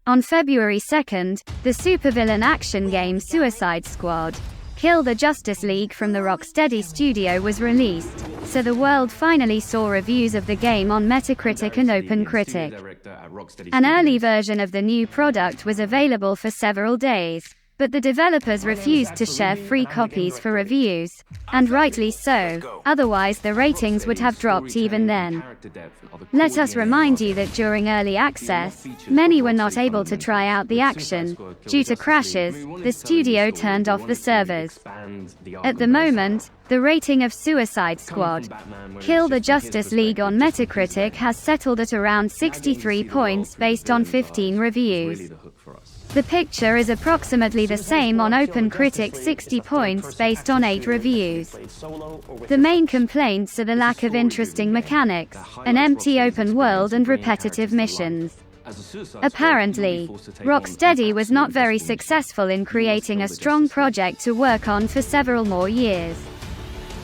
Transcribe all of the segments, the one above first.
On February 2nd, the supervillain action game Suicide Squad: Kill the Justice League from the Rocksteady studio was released, so the world finally saw reviews of the game on Metacritic and OpenCritic. An early version of the new product was available for several days, but the developers refused to share free copies for reviews, and rightly so, otherwise the ratings would have dropped even then. Let us remind you that during early access, many were not able to try out the action. Due to crashes, the studio turned off the servers. At the moment, the rating of Suicide Squad: Kill the Justice League on Metacritic has settled at around 63 points based on 15 reviews. The picture is approximately the same on OpenCritic, 60 points based on 8 reviews. The main complaints are the lack of interesting mechanics, an empty open world and repetitive missions. Apparently, Rocksteady was not very successful in creating a strong project to work on for several more years.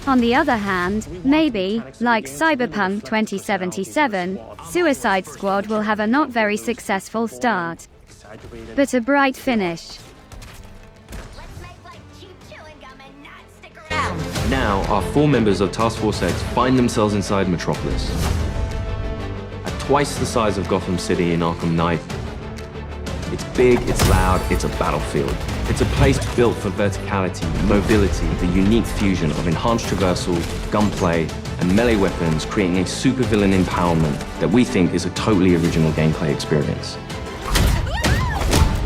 On the other hand, maybe, like Cyberpunk 2077, Suicide Squad will have a not very successful start, but a bright finish. Now, our 4 members of Task Force X find themselves inside Metropolis. At twice the size of Gotham City in Arkham Knight, it's big, it's loud, it's a battlefield. It's a place built for verticality, mobility, the unique fusion of enhanced traversal, gunplay, and melee weapons, creating a supervillain empowerment that we think is a totally original gameplay experience.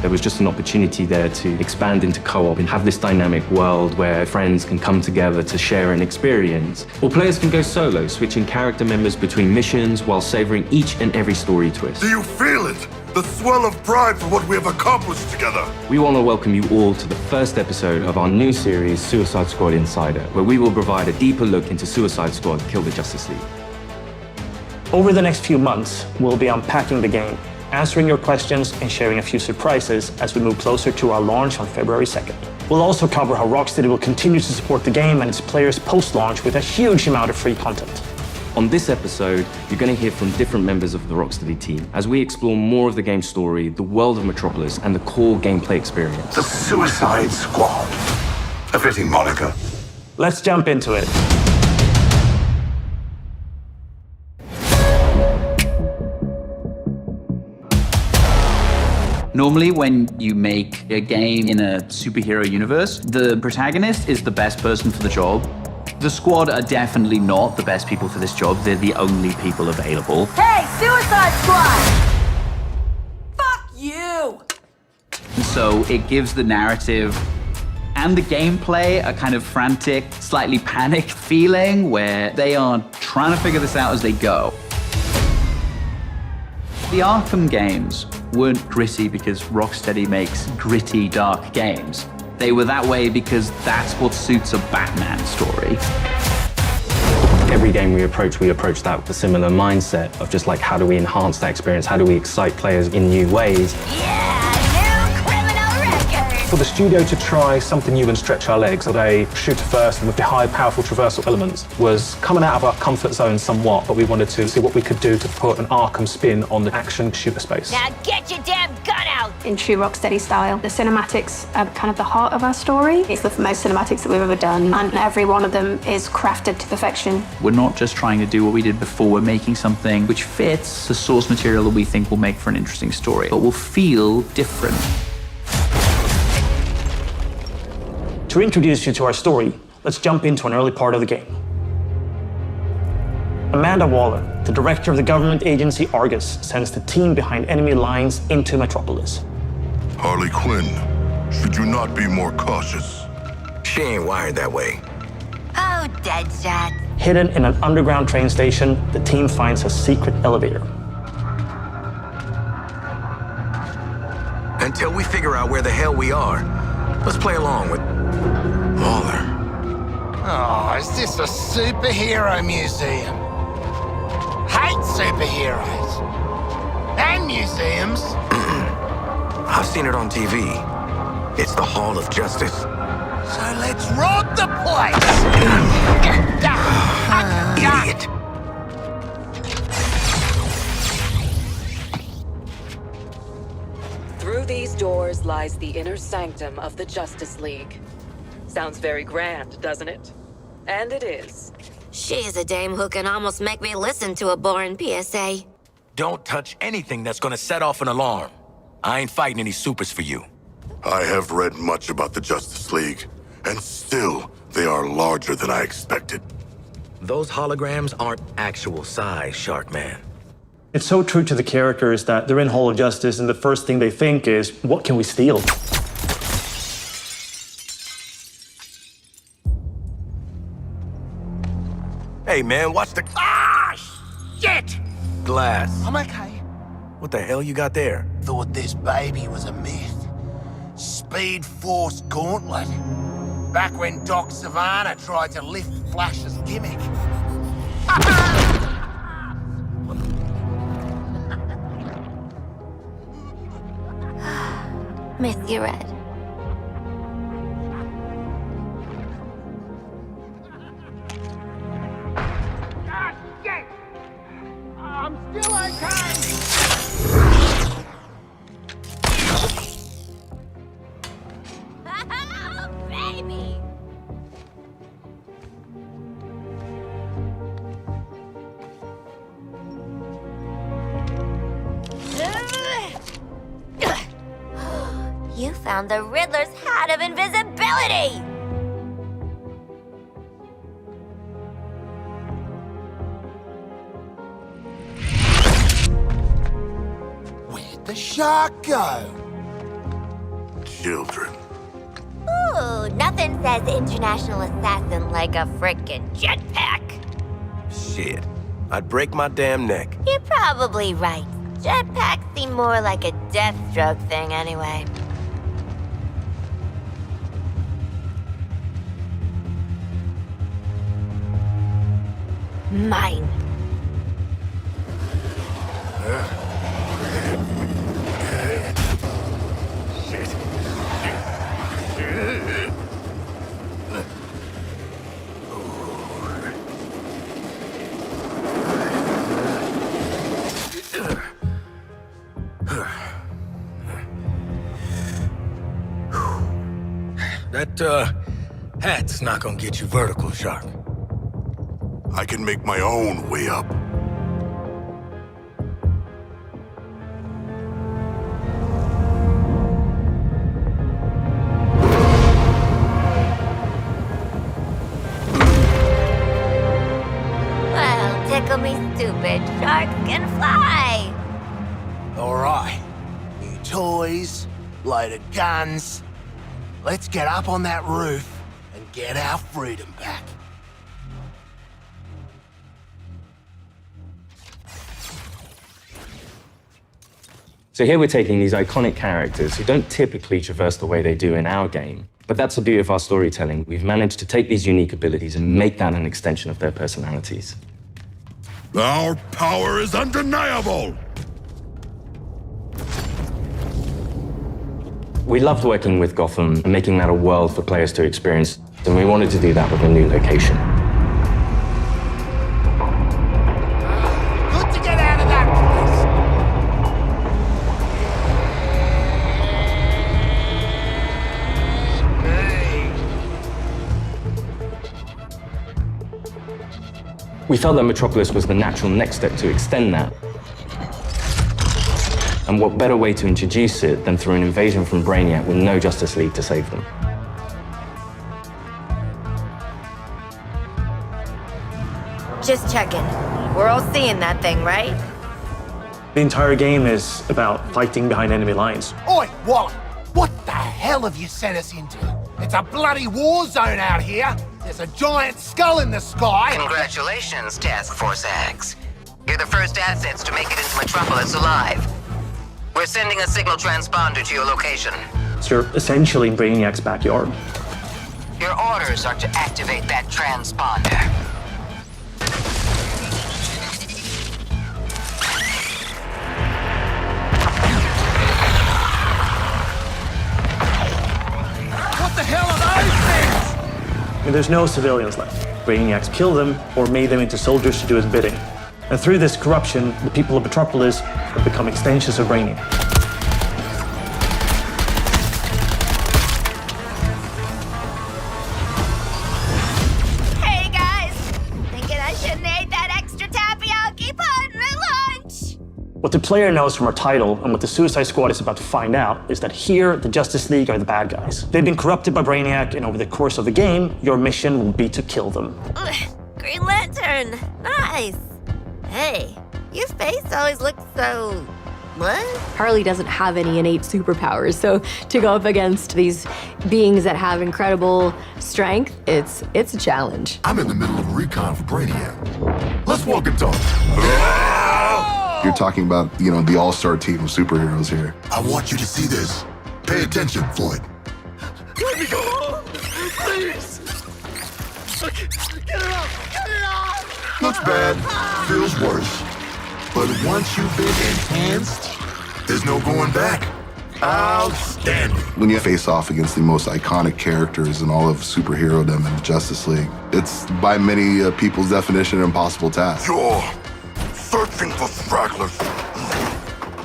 There was just an opportunity there to expand into co-op and have this dynamic world where friends can come together to share an experience. Or players can go solo, switching character members between missions while savoring each and every story twist. Do you feel it? The swell of pride for what we have accomplished together. We want to welcome you all to the first episode of our new series, Suicide Squad Insider, where we will provide a deeper look into Suicide Squad: Kill the Justice League. Over the next few months, we'll be unpacking the game, answering your questions and sharing a few surprises as we move closer to our launch on February 2nd. We'll also cover how Rocksteady will continue to support the game and its players post-launch with a huge amount of free content. On this episode, you're going to hear from different members of the Rocksteady team as we explore more of the game's story, the world of Metropolis, and the core gameplay experience. The Suicide Squad. A fitting moniker. Let's jump into it. Normally, when you make a game in a superhero universe, the protagonist is the best person for the job. The squad are definitely not the best people for this job. They're the only people available. Hey, Suicide Squad! Fuck you! So it gives the narrative and the gameplay a kind of frantic, slightly panicked feeling where they are trying to figure this out as they go. The Arkham games weren't gritty because Rocksteady makes gritty, dark games. They were that way because that's what suits a Batman story. Every game we approach that with a similar mindset of just like, how do we enhance that experience? How do we excite players in new ways? Yeah, new criminal record! For the studio to try something new and stretch our legs at a shooter first and with the high, powerful traversal elements was coming out of our comfort zone somewhat, but we wanted to see what we could do to put an Arkham spin on the action shooter space. Now get your damn gun out! In true Rocksteady style, the cinematics are kind of the heart of our story. It's the most cinematics that we've ever done, and every one of them is crafted to perfection. We're not just trying to do what we did before, we're making something which fits the source material that we think will make for an interesting story, but will feel different. To introduce you to our story, let's jump into an early part of the game. Amanda Waller, the director of the government agency Argus, sends the team behind enemy lines into Metropolis. Harley Quinn, should you not be more cautious? She ain't wired that way. Oh, Deadshot. Hidden in an underground train station, the team finds a secret elevator. Until we figure out where the hell we are, let's play along with Waller. Oh, is this a superhero museum? Hate superheroes. And museums. I've seen it on TV. It's the Hall of Justice. So let's rob the place! Idiot. Through these doors lies the inner sanctum of the Justice League. Sounds very grand, doesn't it? And it is. She's a dame who can almost make me listen to a boring PSA. Don't touch anything that's gonna set off an alarm. I ain't fighting any supers for you. I have read much about the Justice League, and still, they are larger than I expected. Those holograms aren't actual size, Sharkman. It's so true to the characters that they're in Hall of Justice, and the first thing they think is, what can we steal? Hey man, watch the... Ah, shit! glass. I'm okay. What the hell you got there? Thought this baby was a myth. Speed Force Gauntlet. Back when Doc Savannah tried to lift Flash's gimmick. Miss you, Red. Ah, shit! I'm still okay! Oh, baby! You found the Riddler's hat of invisibility! Where'd the shark go? Children. Ooh, nothing says international assassin like a frickin' jetpack. Shit. I'd break my damn neck. You're probably right. Jetpacks seem more like a Deathstroke thing anyway. Mine. That, hat's not gonna get you vertical, Shark. I can make my own way up. Well, tickle me stupid. Sharks can fly. All right. New toys, load of guns. Let's get up on that roof and get our freedom back. So here we're taking these iconic characters who don't typically traverse the way they do in our game, but that's the beauty of our storytelling. We've managed to take these unique abilities and make that an extension of their personalities. Our power is undeniable! We loved working with Gotham and making that a world for players to experience, and we wanted to do that with a new location. Good to get out of that place. We felt that Metropolis was the natural next step to extend that. And what better way to introduce it than through an invasion from Brainiac with no Justice League to save them? Just checking. We're all seeing that thing, right? The entire game is about fighting behind enemy lines. Oi, Wally! What the hell have you sent us into? It's a bloody war zone out here. There's a giant skull in the sky. Congratulations, Task Force X. You're the first assets to make it into Metropolis alive. We're sending a signal transponder to your location. So you're essentially in Brainiac's backyard. Your orders are to activate that transponder. What the hell are those things? And there's no civilians left. Brainiac's killed them or made them into soldiers to do his bidding. And through this corruption, the people of Metropolis have become extensions of Brainiac. What the player knows from our title and what the Suicide Squad is about to find out is that here, the Justice League are the bad guys. They've been corrupted by Brainiac, and over the course of the game, your mission will be to kill them. Green Lantern! Nice! Hey, your face always looks so... what? Harley doesn't have any innate superpowers, so to go up against these beings that have incredible strength, it's a challenge. I'm in the middle of recon for Brainiac. Let's walk and talk. You're talking about, the all-star team of superheroes here. I want you to see this. Pay attention, Floyd. Let me go! Please! Get it off! Get it off! Looks bad. Feels worse. But once you've been enhanced, there's no going back. Outstanding. When you face off against the most iconic characters in all of superhero-dom and the Justice League, it's by many people's definition an impossible task. You're searching for stragglers,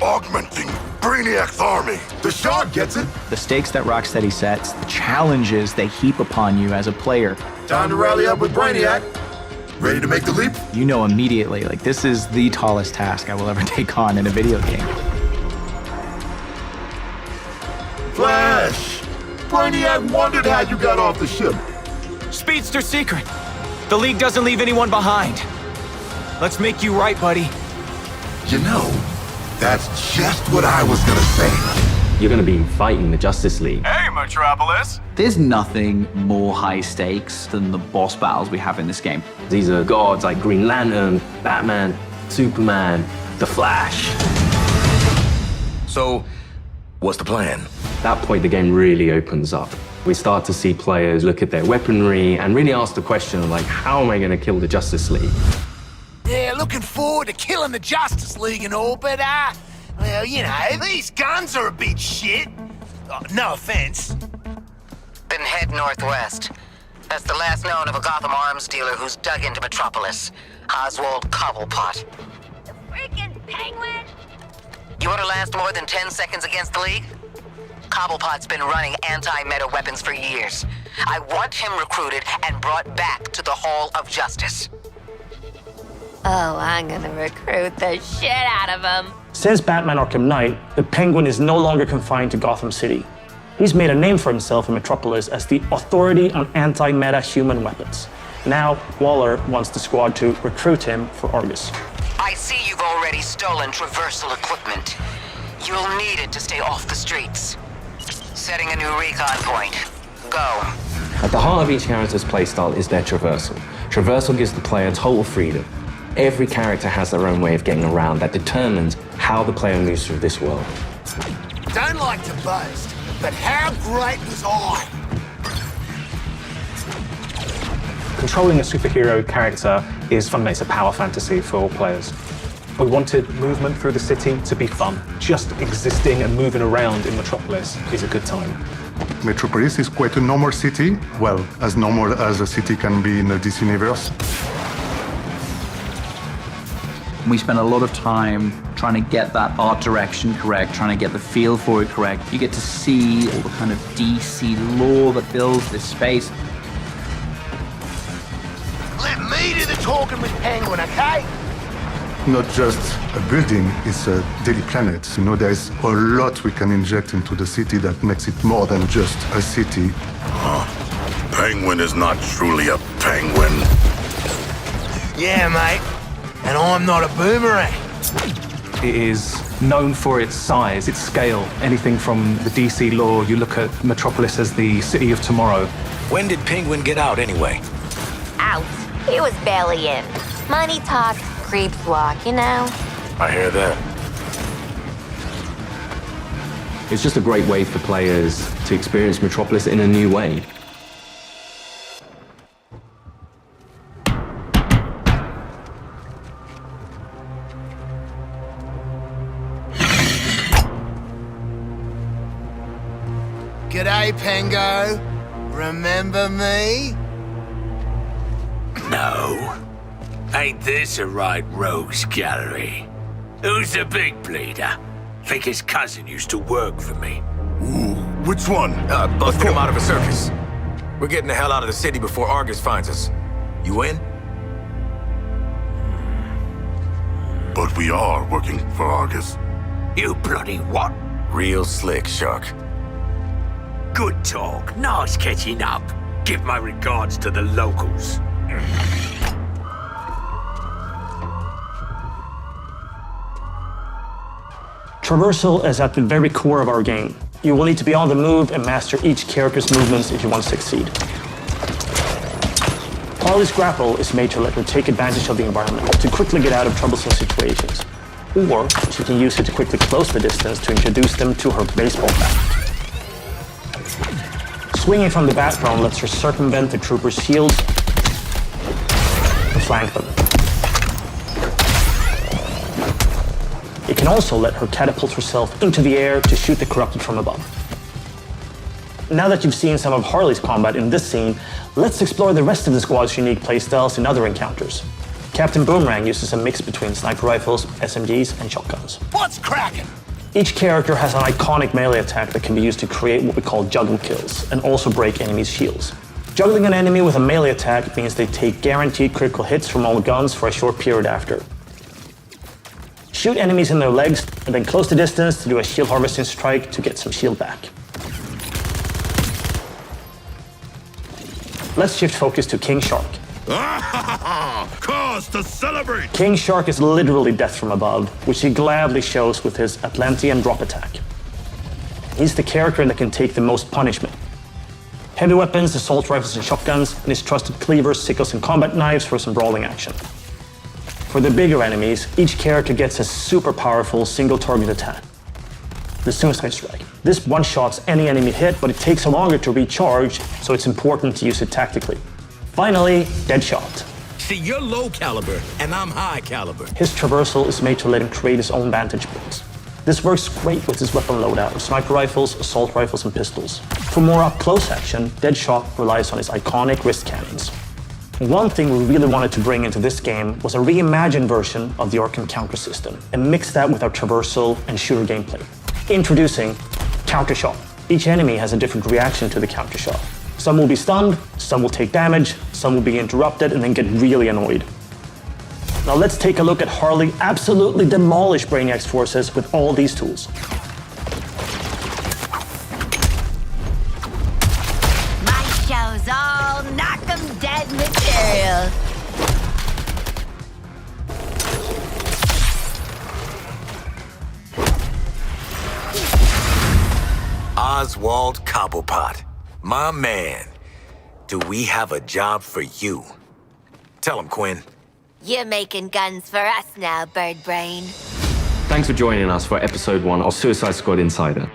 augmenting Brainiac's army. The Shark gets it. The stakes that Rocksteady sets, the challenges they heap upon you as a player. Time to rally up with Brainiac. Ready to make the leap? You know immediately, this is the tallest task I will ever take on in a video game. Flash! Brainiac wondered how you got off the ship. Speedster secret. The League doesn't leave anyone behind. Let's make you right, buddy. That's just what I was gonna say. You're gonna be fighting the Justice League. Hey, Metropolis! There's nothing more high stakes than the boss battles we have in this game. These are gods like Green Lantern, Batman, Superman, The Flash. So, what's the plan? At that point, the game really opens up. We start to see players look at their weaponry and really ask the question of, how am I gonna kill the Justice League? Yeah, looking forward to killing the Justice League and all, but, well, these guns are a bit shit. No offense. Then head northwest. That's the last known of a Gotham arms dealer who's dug into Metropolis. Oswald Cobblepot. The freaking Penguin! You want to last more than 10 seconds against the League? Cobblepot's been running anti-meta weapons for years. I want him recruited and brought back to the Hall of Justice. Oh, I'm gonna recruit the shit out of him. Since Batman Arkham Knight, the Penguin is no longer confined to Gotham City. He's made a name for himself in Metropolis as the authority on anti-meta human weapons. Now, Waller wants the squad to recruit him for Argus. I see you've already stolen traversal equipment. You'll need it to stay off the streets. Setting a new recon point. Go. At the heart of each character's playstyle is their traversal. Traversal gives the player total freedom. Every character has their own way of getting around that determines how the player moves through this world. Don't like to boast, but how great was I? Controlling a superhero character is fundamentally it's a power fantasy for all players. We wanted movement through the city to be fun. Just existing and moving around in Metropolis is a good time. Metropolis is quite a normal city. Well, as normal as a city can be in the DC universe. We spent a lot of time trying to get that art direction correct, trying to get the feel for it correct. You get to see all the kind of DC lore that fills this space. Let me do the talking with Penguin, okay? Not just a building, it's a daily planet. There's a lot we can inject into the city that makes it more than just a city. Penguin is not truly a penguin. Yeah, mate. And I'm not a boomerang. It is known for its size, its scale. Anything from the DC lore, you look at Metropolis as the city of tomorrow. When did Penguin get out anyway? Out. He was barely in. Money talks, creeps walk, I hear that. It's just a great way for players to experience Metropolis in a new way. G'day, Pengo. Remember me? No. Ain't this a right rogues gallery? Who's the big bleeder? Think his cousin used to work for me. Ooh, which one? Busted him out of a circus. We're getting the hell out of the city before Argus finds us. You in? But we are working for Argus. You bloody what? Real slick, Shark. Good talk. Nice catching up. Give my regards to the locals. Traversal is at the very core of our game. You will need to be on the move and master each character's movements if you want to succeed. Harley's grapple is made to let her take advantage of the environment to quickly get out of troublesome situations. Or she can use it to quickly close the distance to introduce them to her baseball bat. Swinging from the background lets her circumvent the troopers' shields and flank them. It can also let her catapult herself into the air to shoot the corrupted from above. Now that you've seen some of Harley's combat in this scene, let's explore the rest of the squad's unique playstyles in other encounters. Captain Boomerang uses a mix between sniper rifles, SMGs, and shotguns. What's cracking? Each character has an iconic melee attack that can be used to create what we call juggle kills, and also break enemies' shields. Juggling an enemy with a melee attack means they take guaranteed critical hits from all guns for a short period after. Shoot enemies in their legs, and then close the distance to do a shield harvesting strike to get some shield back. Let's shift focus to King Shark. Cause to celebrate! King Shark is literally death from above, which he gladly shows with his Atlantean drop attack. He's the character that can take the most punishment. Heavy weapons, assault rifles and shotguns, and his trusted cleavers, sickles and combat knives for some brawling action. For the bigger enemies, each character gets a super powerful single target attack, the Suicide Strike. This one-shots any enemy hit, but it takes longer to recharge, so it's important to use it tactically. Finally, Deadshot. See, you're low caliber, and I'm high caliber. His traversal is made to let him create his own vantage points. This works great with his weapon loadout of sniper rifles, assault rifles, and pistols. For more up-close action, Deadshot relies on his iconic wrist cannons. One thing we really wanted to bring into this game was a reimagined version of the Arkham counter system, and mix that with our traversal and shooter gameplay. Introducing Counter Shot. Each enemy has a different reaction to the counter shot. Some will be stunned, some will take damage, some will be interrupted and then get really annoyed. Now let's take a look at Harley absolutely demolish Brainiac's forces with all these tools. My show's all knock 'em dead material. Oswald Cobblepot, my man. Do we have a job for you? Tell him, Quinn. You're making guns for us now, Bird Brain. Thanks for joining us for episode 1 of Suicide Squad Insider.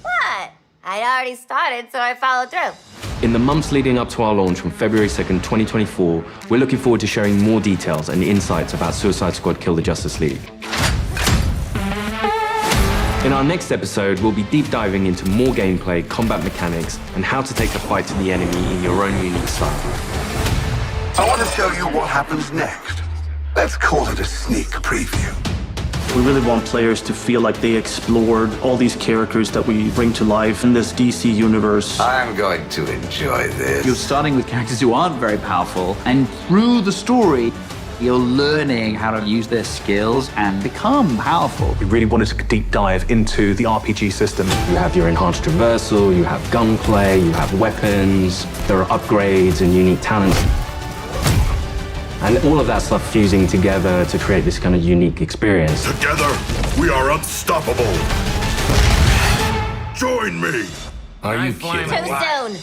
What? I'd already started, so I followed through. In the months leading up to our launch from February 2nd, 2024, we're looking forward to sharing more details and insights about Suicide Squad Kill the Justice League. In our next episode, we'll be deep diving into more gameplay, combat mechanics, and how to take the fight to the enemy in your own unique style. I want to show you what happens next. Let's call it a sneak preview. We really want players to feel like they explored all these characters that we bring to life in this DC universe. I'm going to enjoy this. You're starting with characters who aren't very powerful, and through the story, you're learning how to use their skills and become powerful. We really wanted to deep dive into the RPG system. You have your enhanced traversal, you have gunplay, you have weapons, there are upgrades and unique talents. And all of that stuff fusing together to create this kind of unique experience. Together, we are unstoppable. Join me. Are you kidding? Too soon.